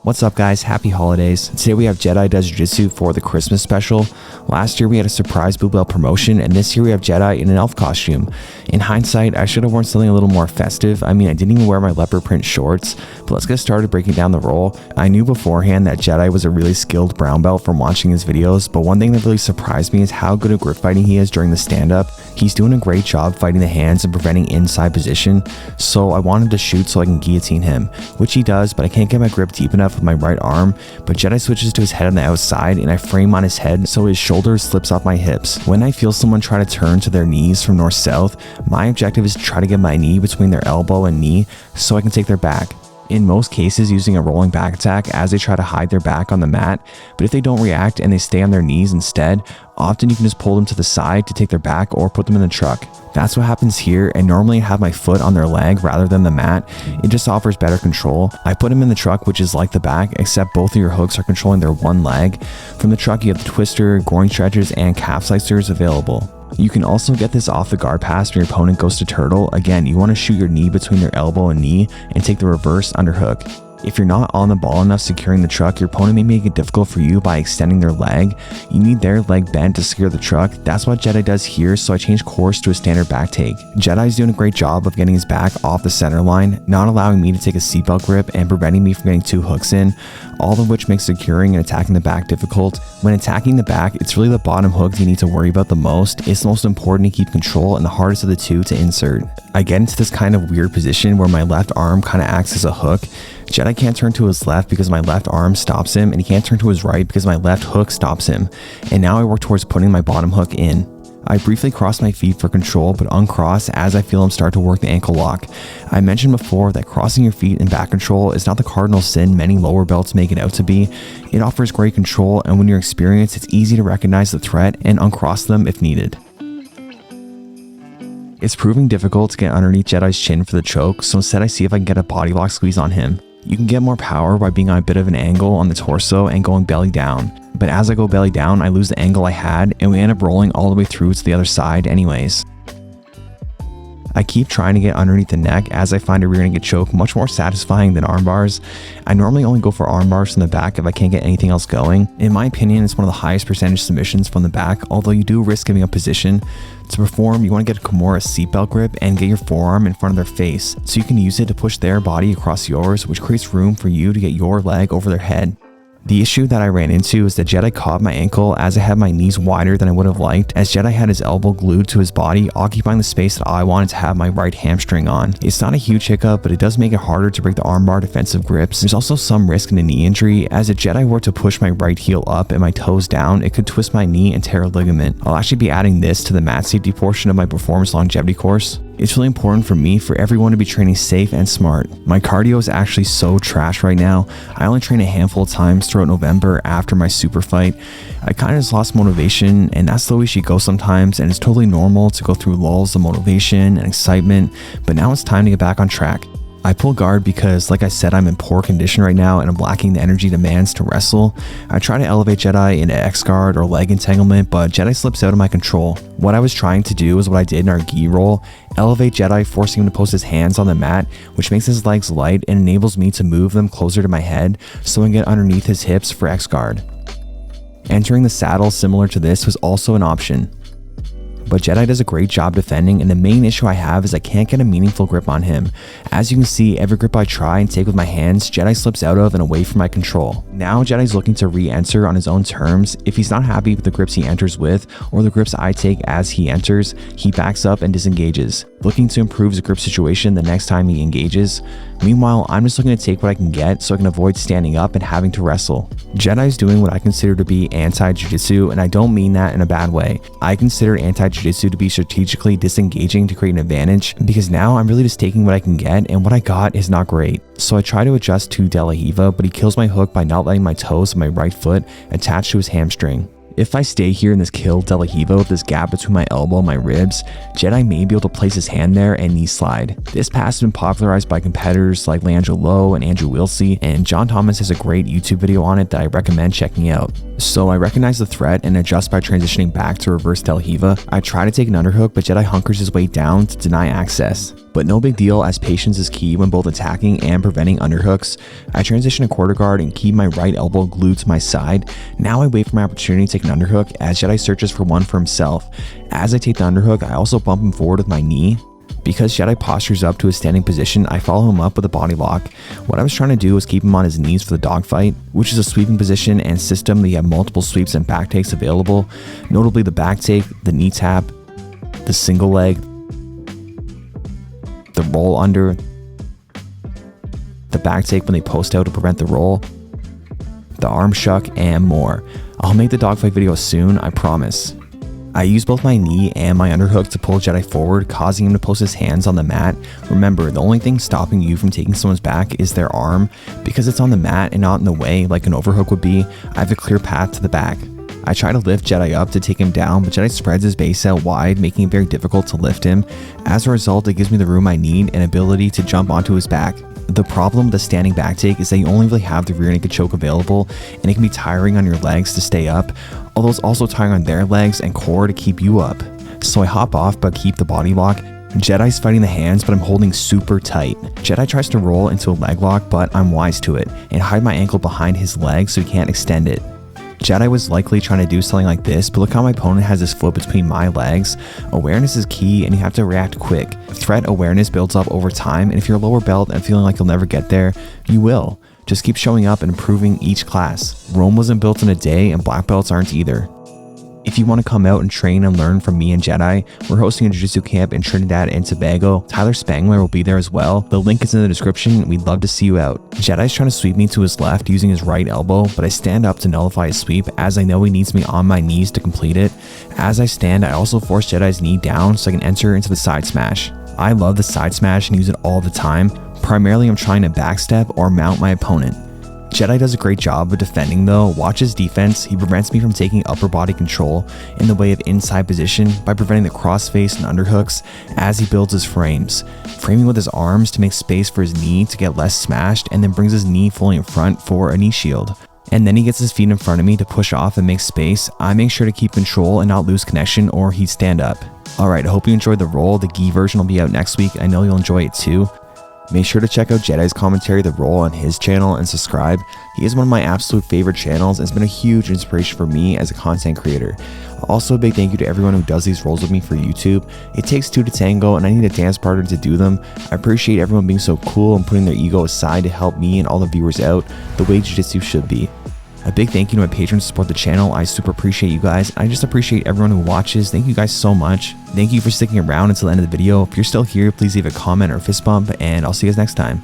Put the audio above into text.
What's up guys, happy holidays. Today we have Jedi does Jiu-Jitsu for the Christmas special. Last year we had a surprise blue belt promotion, and this year we have Jedi in an elf costume. In hindsight, I should have worn something a little more festive. I mean, I didn't even wear my leopard print shorts, but let's get started breaking down the role. I knew beforehand that Jedi was a really skilled brown belt from watching his videos, but one thing that really surprised me is how good at grip fighting he is during the stand-up. He's doing a great job fighting the hands and preventing inside position, so I wanted to shoot so I can guillotine him, which he does, but I can't get my grip deep enough with my right arm. But Jedi switches to his head on the outside, and I frame on his head so his shoulder slips off my hips. When I feel someone try to turn to their knees from north-south, my objective is to try to get my knee between their elbow and knee so I can take their back. In most cases, using a rolling back attack as they try to hide their back on the mat, but if they don't react and they stay on their knees instead, often you can just pull them to the side to take their back or put them in the truck. That's what happens here, and normally I have my foot on their leg rather than the mat. It just offers better control. I put them in the truck, which is like the back, except both of your hooks are controlling their one leg. From the truck you have the twister, groin stretchers, and calf slicers available. You can also get this off the guard pass when your opponent goes to turtle. Again, you want to shoot your knee between their elbow and knee and take the reverse underhook. If you're not on the ball enough securing the truck, your opponent may make it difficult for you by extending their leg. You need their leg bent to secure the truck. That's what Jedi does here, so I changed course to a standard back take. Jedi's doing a great job of getting his back off the center line, not allowing me to take a seatbelt grip and preventing me from getting two hooks in, all of which makes securing and attacking the back difficult. When attacking the back, it's really the bottom hook you need to worry about the most. It's the most important to keep control and the hardest of the two to insert. I get into this kind of weird position where my left arm kind of acts as a hook. Jedi can't turn to his left because my left arm stops him, and he can't turn to his right because my left hook stops him. And now I work towards putting my bottom hook in. I briefly cross my feet for control, but uncross as I feel him start to work the ankle lock. I mentioned before that crossing your feet in back control is not the cardinal sin many lower belts make it out to be. It offers great control, and when you're experienced, it's easy to recognize the threat and uncross them if needed. It's proving difficult to get underneath Jedi's chin for the choke, so instead I see if I can get a body lock squeeze on him. You can get more power by being on a bit of an angle on the torso and going belly down. But as I go belly down, I lose the angle I had, and we end up rolling all the way through to the other side anyways. I keep trying to get underneath the neck as I find a rear naked choke much more satisfying than arm bars. I normally only go for arm bars from the back if I can't get anything else going. In my opinion, it's one of the highest percentage submissions from the back, although you do risk giving up position. To perform, you want to get a Kimura seatbelt grip and get your forearm in front of their face, so you can use it to push their body across yours, which creates room for you to get your leg over their head. The issue that I ran into is that Jedi caught my ankle as I had my knees wider than I would have liked, as Jedi had his elbow glued to his body, occupying the space that I wanted to have my right hamstring on. It's not a huge hiccup, but it does make it harder to break the armbar defensive grips. There's also some risk in a knee injury, as if Jedi were to push my right heel up and my toes down, it could twist my knee and tear a ligament. I'll actually be adding this to the mat safety portion of my performance longevity course. It's really important for me for everyone to be training safe and smart. My cardio is actually so trash right now. I only train a handful of times throughout November after my super fight. I kind of just lost motivation, and that's the way she goes sometimes, and it's totally normal to go through lulls of motivation and excitement, but now it's time to get back on track. I pull guard because, like I said, I'm in poor condition right now and I'm lacking the energy demands to wrestle. I try to elevate Jedi into X guard or leg entanglement, but Jedi slips out of my control. What I was trying to do is what I did in our gi roll: elevate Jedi, forcing him to post his hands on the mat, which makes his legs light and enables me to move them closer to my head so I can get underneath his hips for X guard. Entering the saddle similar to this was also an option. But Jedi does a great job defending, and the main issue I have is I can't get a meaningful grip on him. As you can see, every grip I try and take with my hands, Jedi slips out of and away from my control. Now Jedi's looking to re-enter on his own terms. If he's not happy with the grips he enters with, or the grips I take as he enters, he backs up and disengages, looking to improve his grip situation the next time he engages. Meanwhile, I'm just looking to take what I can get so I can avoid standing up and having to wrestle. Jedi's doing what I consider to be anti-jiu-jitsu, and I don't mean that in a bad way. I consider anti-jiu-jitsu to be strategically disengaging to create an advantage, because now I'm really just taking what I can get, and what I got is not great. So I try to adjust to De La Riva, but he kills my hook by not letting my toes of my right foot attach to his hamstring. If I stay here in this kill De La Riva with this gap between my elbow and my ribs, Jedi may be able to place his hand there and knee slide. This pass has been popularized by competitors like Leandro Lowe and Andrew Wilsey, and John Thomas has a great YouTube video on it that I recommend checking out. So I recognize the threat and adjust by transitioning back to reverse De La Riva. I try to take an underhook, but Jedi hunkers his way down to deny access. but no big deal as patience is key when both attacking and preventing underhooks. I transition to quarter guard and keep my right elbow glued to my side. Now I wait for my opportunity to take an underhook as Jedi searches for one for himself. As I take the underhook, I also bump him forward with my knee. Because Jedi postures up to a standing position, I follow him up with a body lock. What I was trying to do was keep him on his knees for the dogfight, which is a sweeping position and system that you have multiple sweeps and back takes available, notably the back take, the knee tap, the single leg, the roll under, the back take when they post out to prevent the roll, the arm shuck, and more. I'll make the dogfight video soon, I promise. I use both my knee and my underhook to pull Jedi forward, causing him to post his hands on the mat. Remember, the only thing stopping you from taking someone's back is their arm. Because it's on the mat and not in the way like an overhook would be, I have a clear path to the back. I try to lift Jedi up to take him down, but Jedi spreads his base out wide, making it very difficult to lift him. As a result, it gives me the room I need and ability to jump onto his back. The problem with the standing back take is that you only really have the rear naked choke available, and it can be tiring on your legs to stay up, although it's also tiring on their legs and core to keep you up. So I hop off but keep the body lock. Jedi's fighting the hands, but I'm holding super tight. Jedi tries to roll into a leg lock, but I'm wise to it and hide my ankle behind his leg so he can't extend it. Jedi was likely trying to do something like this, but look how my opponent has his foot between my legs. Awareness is key and you have to react quick. Threat awareness builds up over time, and if you're a lower belt and feeling like you'll never get there, you will. Just keep showing up and improving each class. Rome wasn't built in a day, and black belts aren't either. If you want to come out and train and learn from me and Jedi, we're hosting a Jiu-Jitsu camp in Trinidad and Tobago. Tyler Spangler will be there as well. The link is in the description. We'd love to see you out. Jedi's trying to sweep me to his left using his right elbow, but I stand up to nullify his sweep as I know he needs me on my knees to complete it. As I stand, I also force Jedi's knee down so I can enter into the side smash. I love the side smash and use it all the time. Primarily, I'm trying to backstep or mount my opponent. Jedi does a great job of defending though. Watch his defense. He prevents me from taking upper body control in the way of inside position by preventing the crossface and underhooks as he builds his frames. Framing with his arms to make space for his knee to get less smashed, and then brings his knee fully in front for a knee shield. And then he gets his feet in front of me to push off and make space. I make sure to keep control and not lose connection or he'd stand up. Alright, I hope you enjoyed the roll. The gi version will be out next week. I know you'll enjoy it too. Make sure to check out Jedi's commentary, The Roll, on his channel and subscribe. He is one of my absolute favorite channels and has been a huge inspiration for me as a content creator. Also, a big thank you to everyone who does these rolls with me for YouTube. It takes two to tango and I need a dance partner to do them. I appreciate everyone being so cool and putting their ego aside to help me and all the viewers out the way Jiu-Jitsu should be. A big thank you to my patrons to support the channel. I super appreciate you guys. I just appreciate everyone who watches. Thank you guys so much. Thank you for sticking around until the end of the video. If you're still here, please leave a comment or fist bump, and I'll see you guys next time.